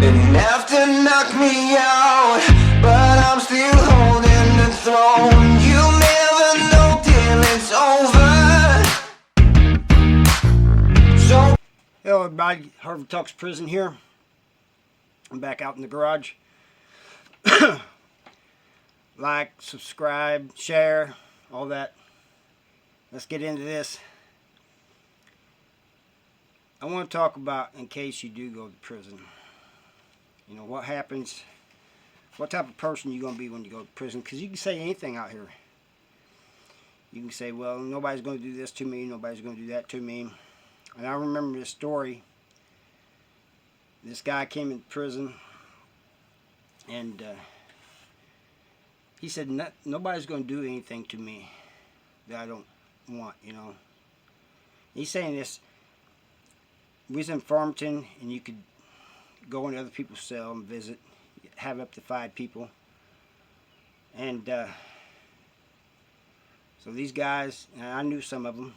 Enough to knock me out, but I'm still holding the throne. You'll never know till it's over. So hello everybody, Harvey Talks Prison here. I'm back out in the garage. Like, subscribe, share, all that. Let's get into this. I want to talk about, in case you do go to prison, you know, what happens, what type of person you're going to be when you go to prison. Because you can say anything out here. You can say, well, nobody's going to do this to me, nobody's going to do that to me. And I remember this story. This guy came in prison, and he said, nobody's going to do anything to me that I don't want, you know. He's saying this, we was in Farmington, and you could go into other people's cell and visit, have up to 5 people. And so these guys, and I knew some of them,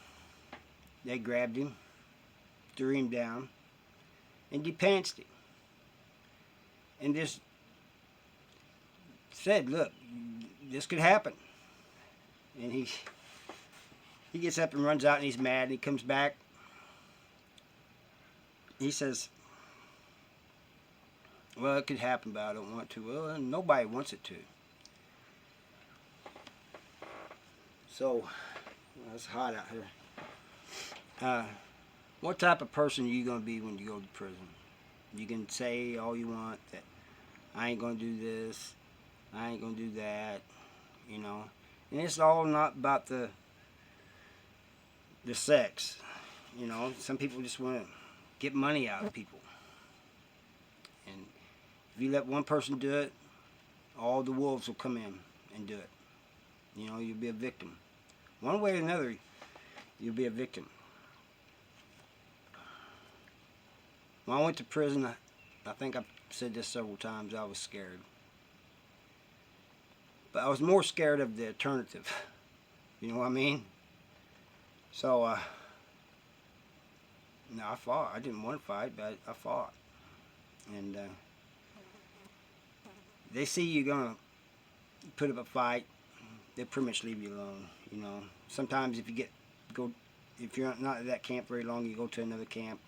they grabbed him, threw him down, and depanced him. And just said, look, this could happen. And he gets up and runs out, and he's mad, and he comes back. He says, well, it could happen, but I don't want to. Well, nobody wants it to. So, it's hot out here. What type of person are you going to be when you go to prison? You can say all you want that I ain't going to do this, I ain't going to do that, you know. And it's all not about the sex, you know. Some people just want to get money out of people. And if you let one person do it, all the wolves will come in and do it. You know, you'll be a victim. One way or another, you'll be a victim. When I went to prison, I think I've said this several times, I was scared. But I was more scared of the alternative. You know what I mean? So, no, I fought. I didn't want to fight, but I fought. And they see you're going to put up a fight, they pretty much leave you alone. You know, sometimes if you're not at that camp very long, you go to another camp,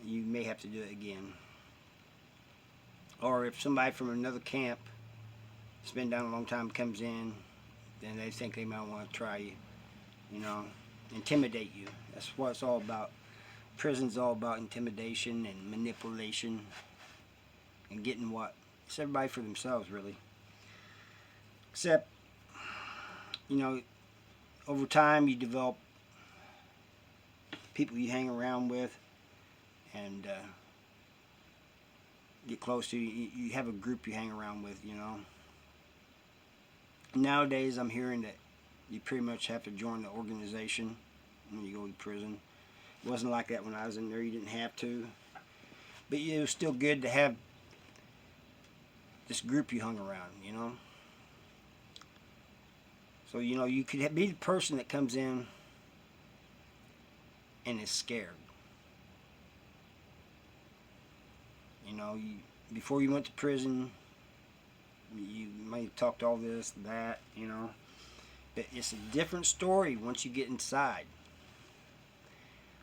you may have to do it again. Or if somebody from another camp that's been down a long time comes in, then they think they might want to try you, you know, intimidate you. That's what it's all about. Prison's all about intimidation and manipulation and getting what? It's everybody for themselves, really. Except, you know, over time you develop people you hang around with and get close to. You have a group you hang around with, you know. Nowadays I'm hearing that you pretty much have to join the organization when you go to prison. It wasn't like that when I was in there. You didn't have to. But it was still good to have this group you hung around, you know. So, you know, you could be the person that comes in and is scared. You know, before you went to prison, you might have talked all this, that, you know. But it's a different story once you get inside.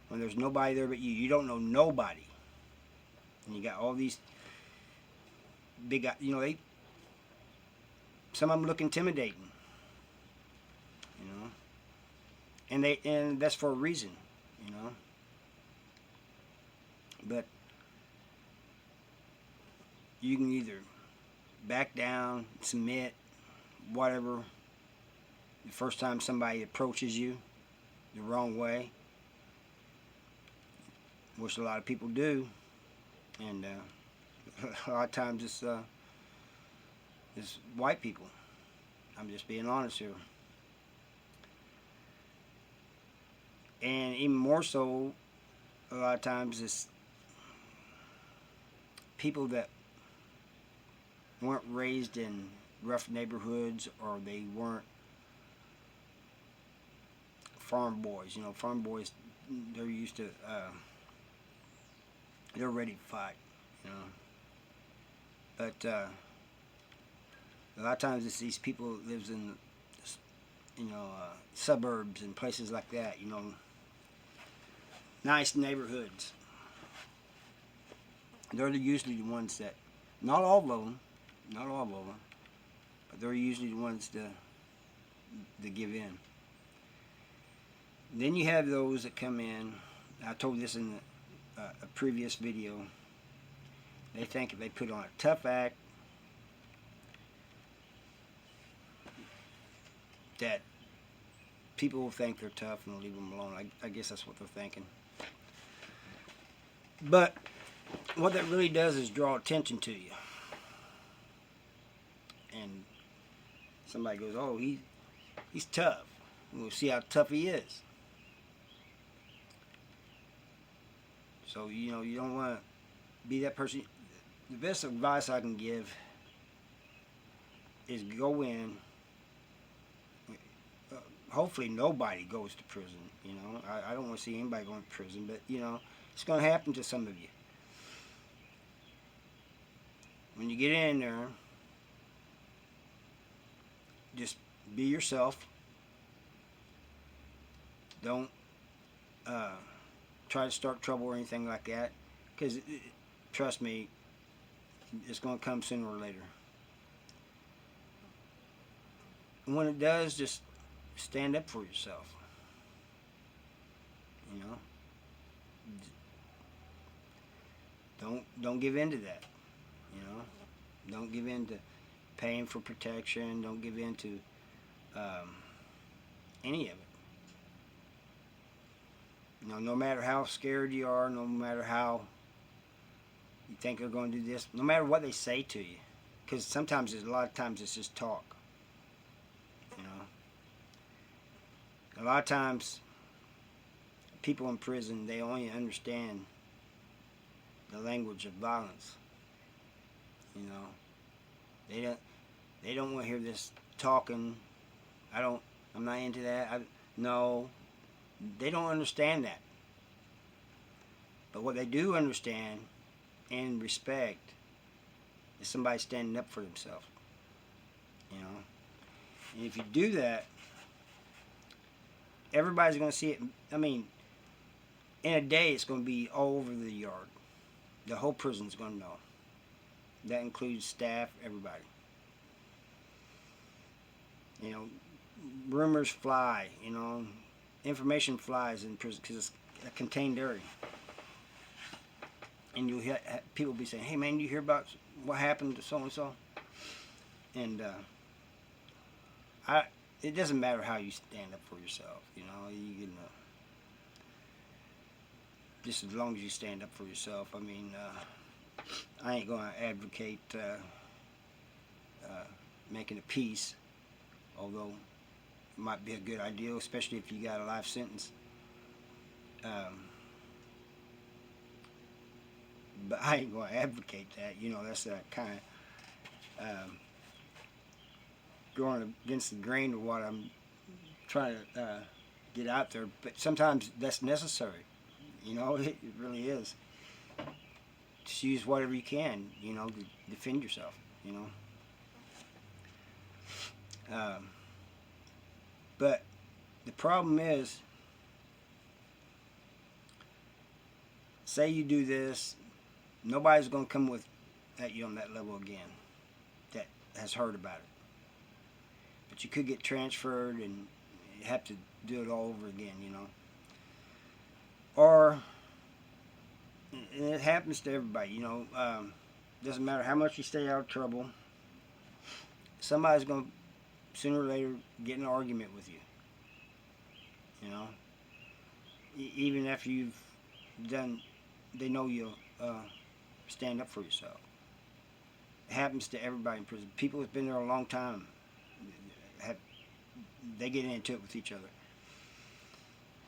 When there's nobody there but you. You don't know nobody. And you got all these big, you know, some of them look intimidating. You know. And that's for a reason, you know. But you can either back down, submit, whatever, the first time somebody approaches you the wrong way, which a lot of people do, and a lot of times it's white people. I'm just being honest here. And even more so, a lot of times it's people that weren't raised in rough neighborhoods, or they weren't farm boys. You know, farm boys, they're used to, they're ready to fight, you know. But a lot of times it's these people that lives in, suburbs and places like that. Nice neighborhoods. They're usually the ones that, not all of them, but they're usually the ones that give in. Then you have those that come in. I told this in a previous video. They think if they put on a tough act, that people will think they're tough and leave them alone. I guess that's what they're thinking. But what that really does is draw attention to you. And somebody goes, oh, he's tough. We'll see how tough he is. So, you don't want to be that person. The best advice I can give is go in. Hopefully nobody goes to prison. I don't want to see anybody going to prison, but, it's going to happen to some of you. When you get in there, just be yourself. Don't try to start trouble or anything like that, because trust me, it's going to come sooner or later. And when it does, just stand up for yourself. Don't give in to that. Don't give in to paying for protection. Don't give in to any of it. No matter how scared you are, no matter how you think they're going to do this, no matter what they say to you, because sometimes, a lot of times, it's just talk. A lot of times, people in prison, they only understand the language of violence. They don't want to hear this talking. I'm not into that. No, they don't understand that. But what they do understand and respect is somebody standing up for themselves. And if you do that, everybody's going to see it. In a day, it's going to be all over the yard. The whole prison's going to know. That includes staff, everybody. Rumors fly, information flies in prison because it's a contained area. And you'll hear people be saying, hey man, you hear about what happened to so-and-so? And it doesn't matter how you stand up for yourself, you can, just as long as you stand up for yourself. I ain't going to advocate making a peace, although it might be a good idea, especially if you got a life sentence. But I ain't going to advocate that. That's kind of going against the grain of what I'm trying to get out there. But sometimes that's necessary. It really is. Just use whatever you can, to defend yourself, But the problem is, say you do this, nobody's going to come at you on that level again that has heard about it. But you could get transferred and you have to do it all over again, Or, and it happens to everybody, doesn't matter how much you stay out of trouble, somebody's going to sooner or later get in an argument with you. Even after you've done, they know you'll stand up for yourself. It happens to everybody in prison. People who've been there a long time, they get into it with each other.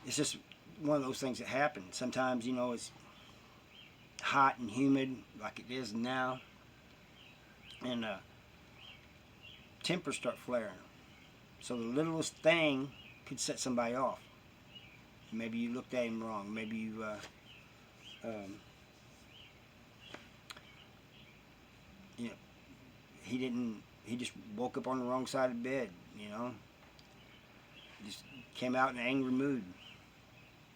It's just one of those things that happen. Sometimes, it's hot and humid like it is now, and tempers start flaring. So the littlest thing could set somebody off. Maybe you looked at him wrong. Maybe you you know, he just woke up on the wrong side of the bed, you know. Just came out in an angry mood.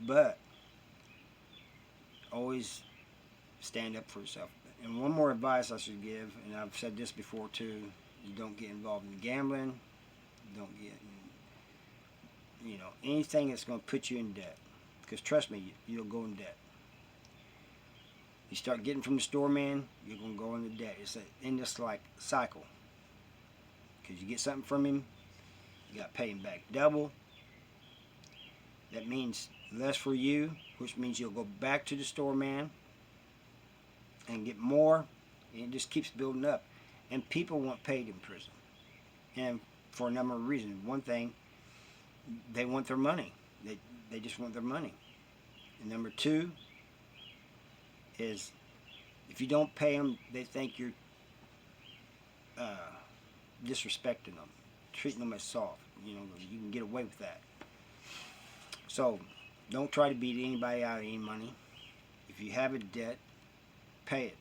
But always stand up for yourself. And one more advice I should give, and I've said this before too, you don't get involved in gambling, don't get in, you know, anything that's going to put you in debt. Because trust me, you'll go in debt. You start getting from the store man, you're going to go into debt. It's in this like cycle. Because you get something from him, you got to pay him back double. That means less for you, which means you'll go back to the store man and get more, and it just keeps building up. And people want paid in prison, and for a number of reasons. One thing, they want their money. They just want their money. And number two is, if you don't pay them, they think you're disrespecting them, treating them as soft. You know, you can get away with that. So, don't try to beat anybody out of any money. If you have a debt, pay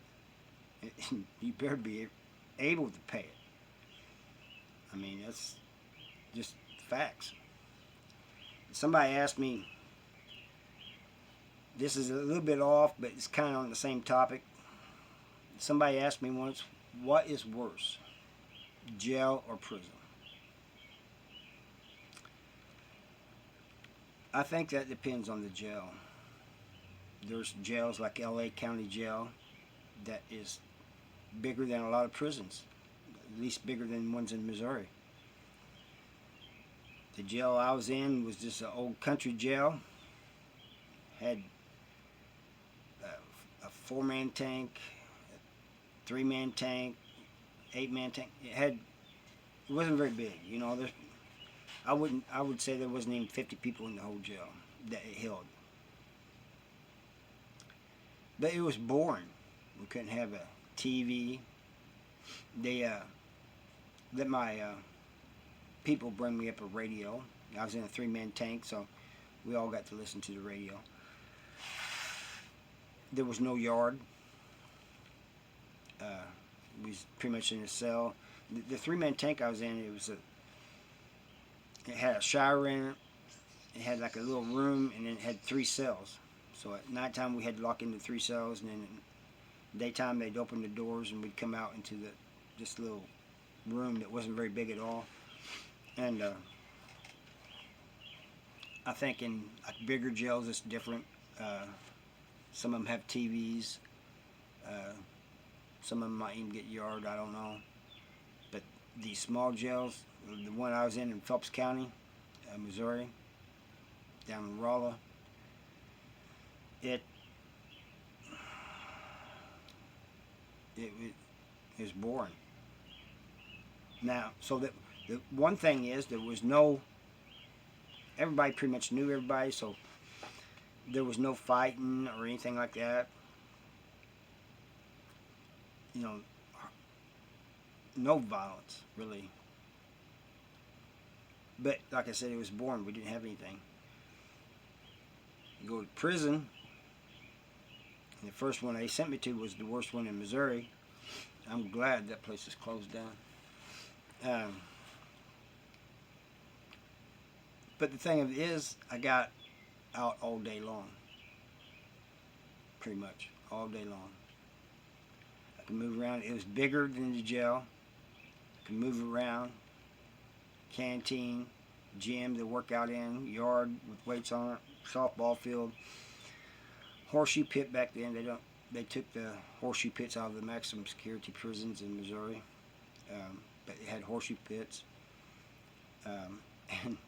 it. You better be able to pay it. I mean, that's just facts. Somebody asked me, this is a little bit off, but it's kind of on the same topic. Somebody asked me once, what is worse, jail or prison? I think that depends on the jail. There's jails like LA County Jail that is bigger than a lot of prisons, at least bigger than ones in Missouri. The jail I was in was just an old country jail. Had a 4-man tank, a 3-man tank, 8-man tank. It wasn't very big, you know. I would say there wasn't even 50 people in the whole jail that it held. But it was boring. We couldn't have a TV. They let my people bring me up a radio. I was in a 3-man tank, so we all got to listen to the radio. There was no yard. We was pretty much in a cell. The 3-man tank I was in, it had a shower in it. It had like a little room, and then it had 3 cells. So at nighttime we had to lock into 3 cells, and then in daytime they'd open the doors and we'd come out into this little room that wasn't very big at all. And I think in like bigger jails it's different. Some of them have TVs. Some of them might even get yard, I don't know. But these small jails, the one I was in Phelps County, Missouri, down in Rolla, it was boring. Now, so the one thing is, there was no, everybody pretty much knew everybody, so there was no fighting or anything like that. You know, no violence, really. But, like I said, it was boring. We didn't have anything. You go to prison, and the first one they sent me to was the worst one in Missouri. I'm glad that place is closed down. But the thing of it is, I got out all day long. Pretty much, all day long. I could move around. It was bigger than the jail. I could move around. Canteen, gym to work out in, yard with weights on it, softball field, horseshoe pit back then. They took the horseshoe pits out of the maximum security prisons in Missouri, but it had horseshoe pits. And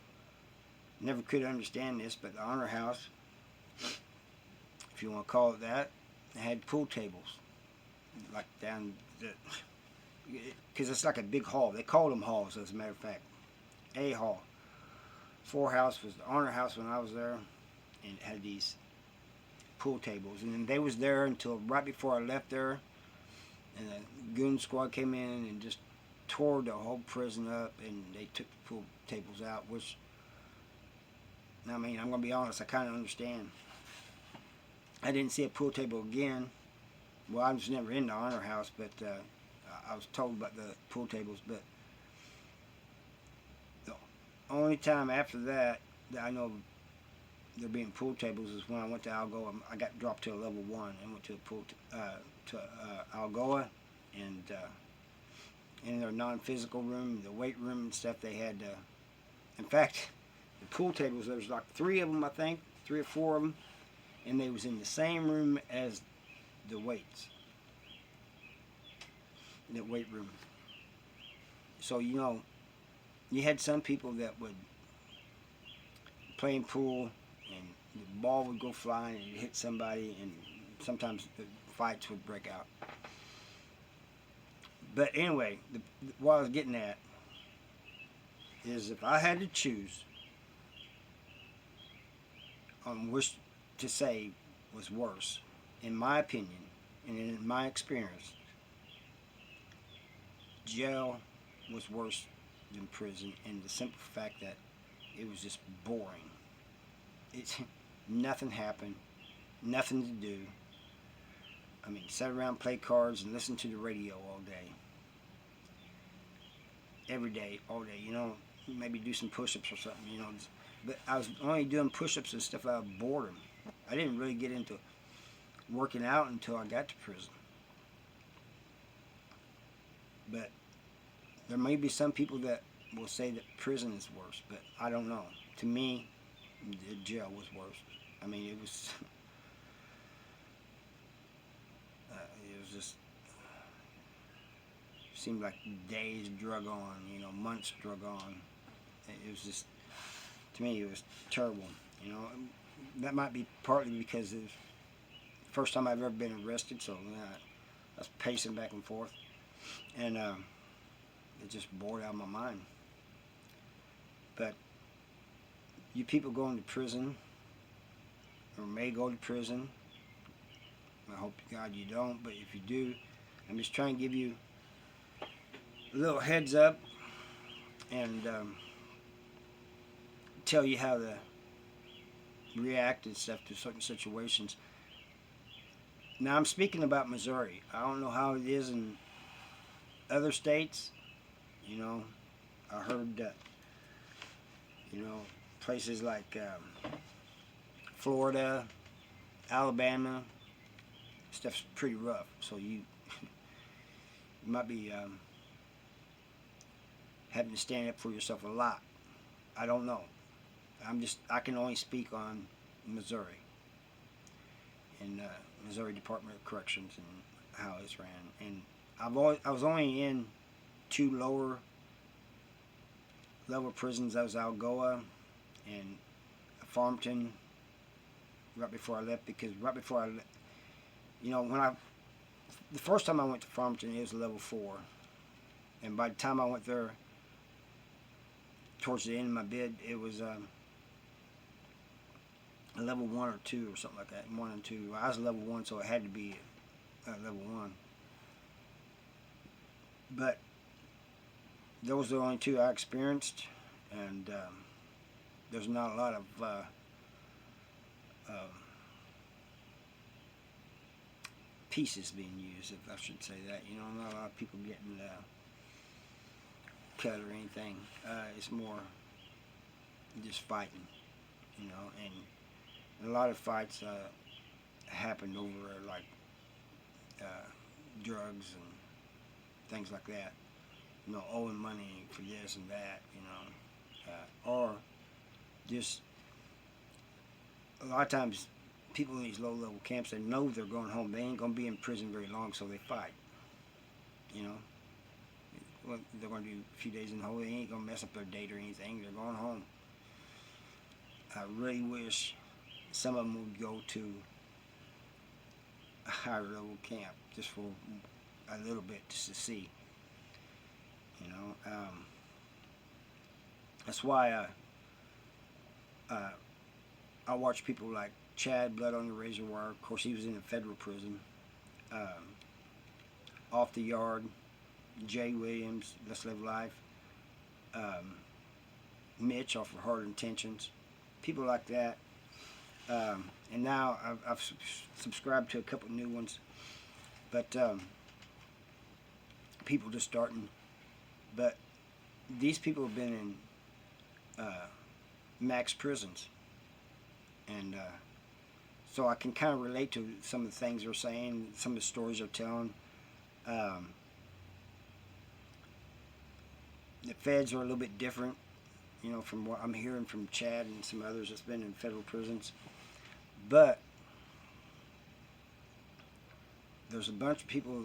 never could understand this, but the honor house, if you want to call it that, it had pool tables, like down the, because it's like a big hall. They called them halls, as a matter of fact. A hall. 4 house was the honor house when I was there, and it had these pool tables. And then they was there until right before I left there, and the goon squad came in and just tore the whole prison up, and they took the pool tables out, which, I mean, I'm going to be honest, I kind of understand. I didn't see a pool table again. Well, I was never in the honor house, but I was told about the pool tables, but the only time after that I know there being pool tables is when I went to Algoa. I got dropped to a level 1 and went to a pool to Algoa, and in their non-physical room, the weight room and stuff, they had. In fact, the pool tables, there was like 3 of them, I think, 3 or 4 of them, and they was in the same room as the weights, the weight room. So you had some people that would play in pool, and the ball would go flying and it'd hit somebody, and sometimes the fights would break out. But anyway, what I was getting at is, if I had to choose on which to say was worse, in my opinion and in my experience, jail was worse than prison, and the simple fact that it was just boring. Nothing happened, nothing to do. I mean, sit around, play cards, and listen to the radio all day. Every day, all day, maybe do some push-ups or something, But I was only doing push-ups and stuff out of boredom. I didn't really get into working out until I got to prison. But there may be some people that will say that prison is worse, but I don't know. To me, the jail was worse. I mean, it was just seemed like days drug on, months drug on. It was just, to me, it was terrible. That might be partly because it was the first time I've ever been arrested, so I was pacing back and forth, and it just bored out of my mind. But you people going to prison, or may go to prison, I hope to God you don't, but if you do, I'm just trying to give you a little heads up and tell you how to react and stuff to certain situations. Now, I'm speaking about Missouri. I don't know how it is in other states. I heard that, places like Florida, Alabama, stuff's pretty rough. So you might be having to stand up for yourself a lot. I don't know. I can only speak on Missouri and Missouri Department of Corrections and how it's ran. And I was only in 2 lower level prisons. That was Algoa and Farmington right before I left, because right before I left, the first time I went to Farmington, it was level 4, and by the time I went there towards the end of my bid, it was a level 1 or 2 or something like that. 1 and 2. I was level 1, so it had to be level 1. But those are the only 2 I experienced, and there's not a lot of pieces being used, if I should say that. Not a lot of people getting cut or anything. It's more just fighting, and a lot of fights happened over like drugs and things like that. Owing money for this and that, or just a lot of times people in these low-level camps, they know they're going home. They ain't going to be in prison very long, so they fight. Well, they're going to do a few days in the hole. They ain't going to mess up their date or anything. They're going home. I really wish some of them would go to a higher-level camp just for a little bit, just to see. That's why I watch people like Chad, Blood on the Razor Wire. Of course, he was in a federal prison. Off the Yard, Jay Williams, Let's Live Life. Mitch off of Hard Intentions. People like that. And now I've subscribed to a couple new ones. But people just starting. But these people have been in max prisons. And so I can kind of relate to some of the things they're saying, some of the stories they're telling. The feds are a little bit different, you know, from what I'm hearing from Chad and some others that's been in federal prisons. But there's a bunch of people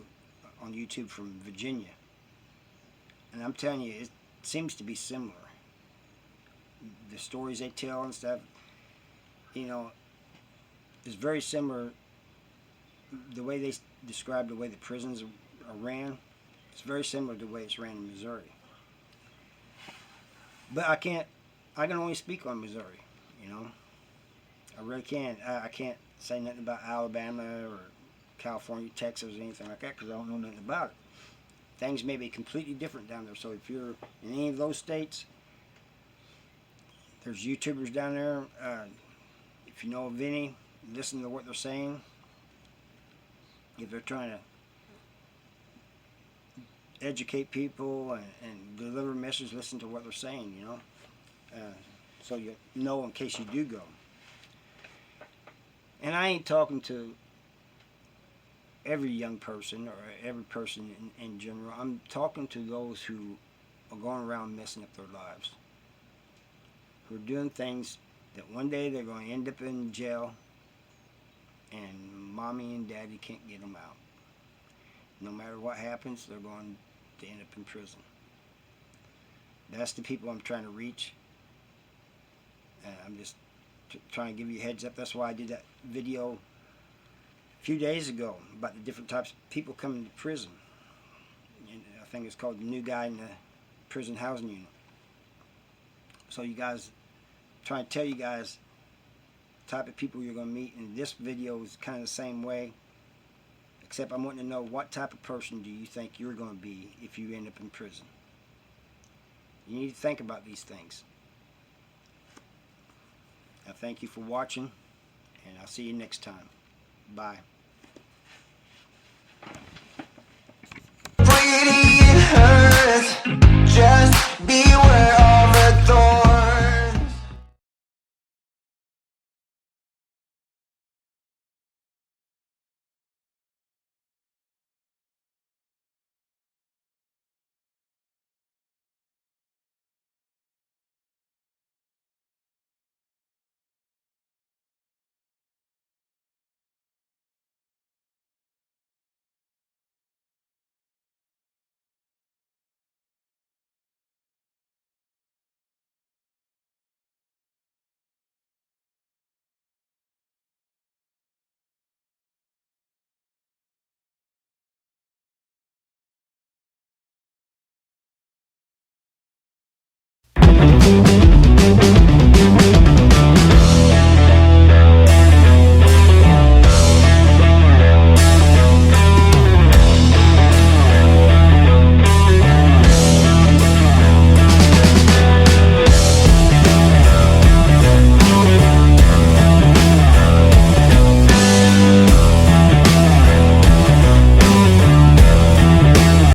on YouTube from Virginia. And I'm telling you, it seems to be similar. The stories they tell and stuff, you know, is very similar. The way they describe the way the prisons are ran, it's very similar to the way it's ran in Missouri. But I can only speak on Missouri, you know. I really can't. I can't say nothing about Alabama or California, Texas, or anything like that because I don't know nothing about it. Things may be completely different down there. So if you're in any of those states, there's YouTubers down there. If you know of any, listen to what they're saying. If they're trying to educate people and deliver a message, listen to what they're saying, you know. So you know in case you do go. And I ain't talking to every young person or every person in general. I'm talking to those who are going around messing up their lives. Who are doing things that one day they're going to end up in jail and mommy and daddy can't get them out. No matter what happens, they're going to end up in prison. That's the people I'm trying to reach. I'm just trying to give you a heads up. That's why I did that video a few days ago about the different types of people coming to prison. And I think it's called The New Guy in the Prison Housing Unit. So you guys, trying to tell you guys the type of people you're going to meet. And this video is kind of the same way. Except I'm wanting to know what type of person do you think you're going to be if you end up in prison. You need to think about these things. I thank you for watching, and I'll see you next time. Bye.